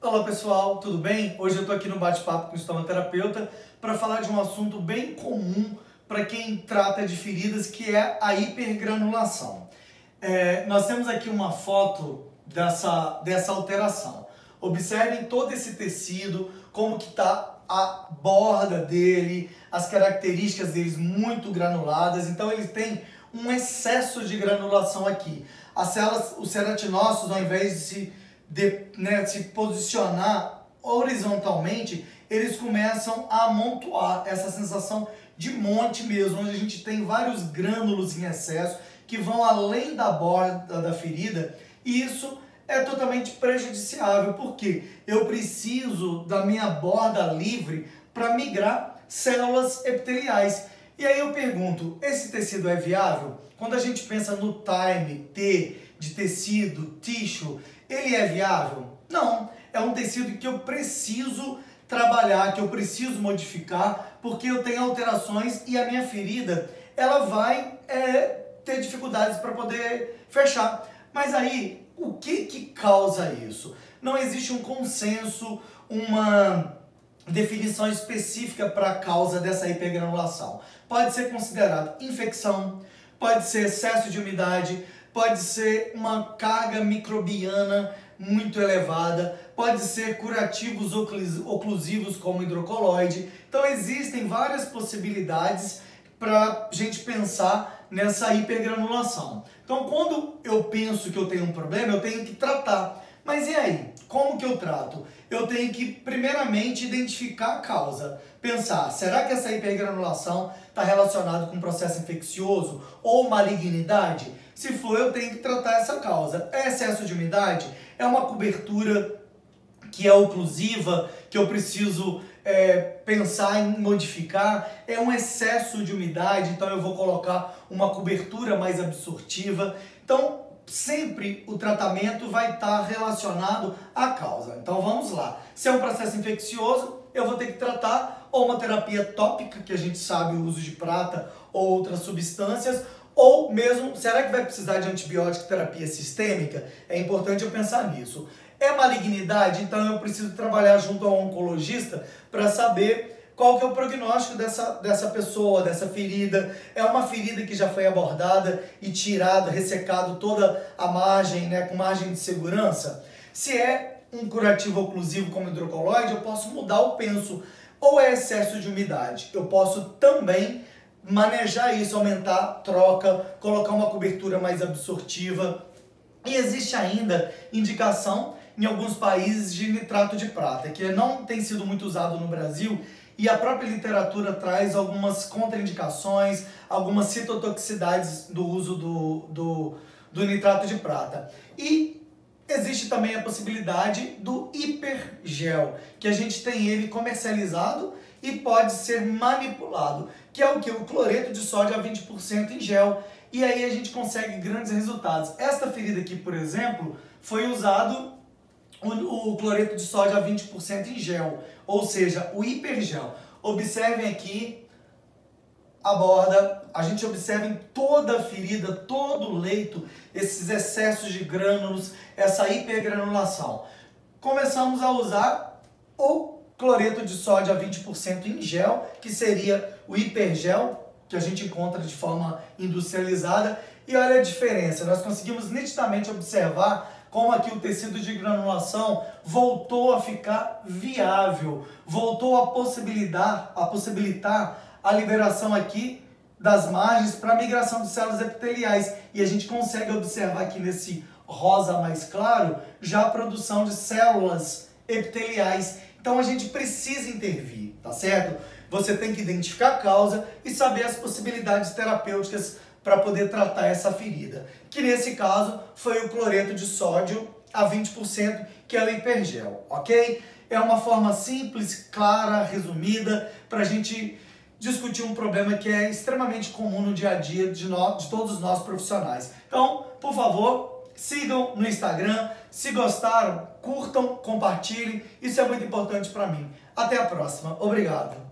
Olá pessoal, tudo bem? Hoje eu estou aqui no bate-papo com o estomaterapeuta para falar de um assunto bem comum para quem trata de feridas, que é a hipergranulação. Nós temos aqui uma foto dessa alteração. Observem todo esse tecido, como que está a borda dele, as características deles muito granuladas, então ele tem um excesso de granulação aqui. As células, os ceratinócitos, ao invés de se posicionar horizontalmente, eles começam a amontoar, essa sensação de monte mesmo, onde a gente tem vários grânulos em excesso que vão além da borda da ferida, e isso é totalmente prejudiciável, porque eu preciso da minha borda livre para migrar células epiteliais. E aí eu pergunto, esse tecido é viável? Quando a gente pensa no time, T, de tecido, tissue, ele é viável? Não, é um tecido que eu preciso trabalhar, que eu preciso modificar, porque eu tenho alterações e a minha ferida, ela vai ter dificuldades para poder fechar. Mas aí, o que causa isso? Não existe um consenso, uma definição específica para a causa dessa hipergranulação. Pode ser considerado infecção, pode ser excesso de umidade, pode ser uma carga microbiana muito elevada, pode ser curativos oclusivos como hidrocoloide. Então existem várias possibilidades para a gente pensar nessa hipergranulação. Então quando eu penso que eu tenho um problema, eu tenho que tratar. Mas e aí? Como que eu trato? Eu tenho que primeiramente identificar a causa. Pensar, será que essa hipergranulação está relacionada com um processo infeccioso ou malignidade? Se for, eu tenho que tratar essa causa. É excesso de umidade? É uma cobertura que é oclusiva, que eu preciso pensar em modificar? É um excesso de umidade, então eu vou colocar uma cobertura mais absortiva. Então, sempre o tratamento vai estar relacionado à causa. Então vamos lá. Se é um processo infeccioso, eu vou ter que tratar ou uma terapia tópica, que a gente sabe o uso de prata ou outras substâncias, ou mesmo, será que vai precisar de antibiótico terapia sistêmica? É importante eu pensar nisso. É malignidade? Então eu preciso trabalhar junto ao oncologista para saber qual que é o prognóstico dessa pessoa, dessa ferida. É uma ferida que já foi abordada e tirada, ressecado toda a margem, com margem de segurança? Se é um curativo oclusivo como hidrocoloide, eu posso mudar o penso. Ou é excesso de umidade? Eu posso também manejar isso, aumentar a troca, colocar uma cobertura mais absortiva. E existe ainda indicação em alguns países de nitrato de prata, que não tem sido muito usado no Brasil, e a própria literatura traz algumas contraindicações, algumas citotoxicidades do uso do nitrato de prata. E existe também a possibilidade do hipergel, que a gente tem ele comercializado e pode ser manipulado, que é o que? O cloreto de sódio a 20% em gel. E aí a gente consegue grandes resultados. Esta ferida aqui, por exemplo, foi usado o cloreto de sódio a 20% em gel, ou seja, o hipergel. Observem aqui a borda, a gente observa em toda a ferida, todo o leito, esses excessos de grânulos, essa hipergranulação. Começamos a usar o cloreto de sódio a 20% em gel, que seria o hipergel, que a gente encontra de forma industrializada. E olha a diferença, nós conseguimos nitidamente observar como aqui o tecido de granulação voltou a ficar viável, voltou a possibilitar a liberação aqui das margens para a migração de células epiteliais. E a gente consegue observar aqui nesse rosa mais claro já a produção de células epiteliais. Então a gente precisa intervir, tá certo? Você tem que identificar a causa e saber as possibilidades terapêuticas para poder tratar essa ferida, que nesse caso foi o cloreto de sódio a 20%, que é o hipergel, ok? É uma forma simples, clara, resumida, para a gente discutir um problema que é extremamente comum no dia a dia de todos nós profissionais. Então, por favor, sigam no Instagram, se gostaram, curtam, compartilhem, isso é muito importante para mim. Até a próxima, obrigado!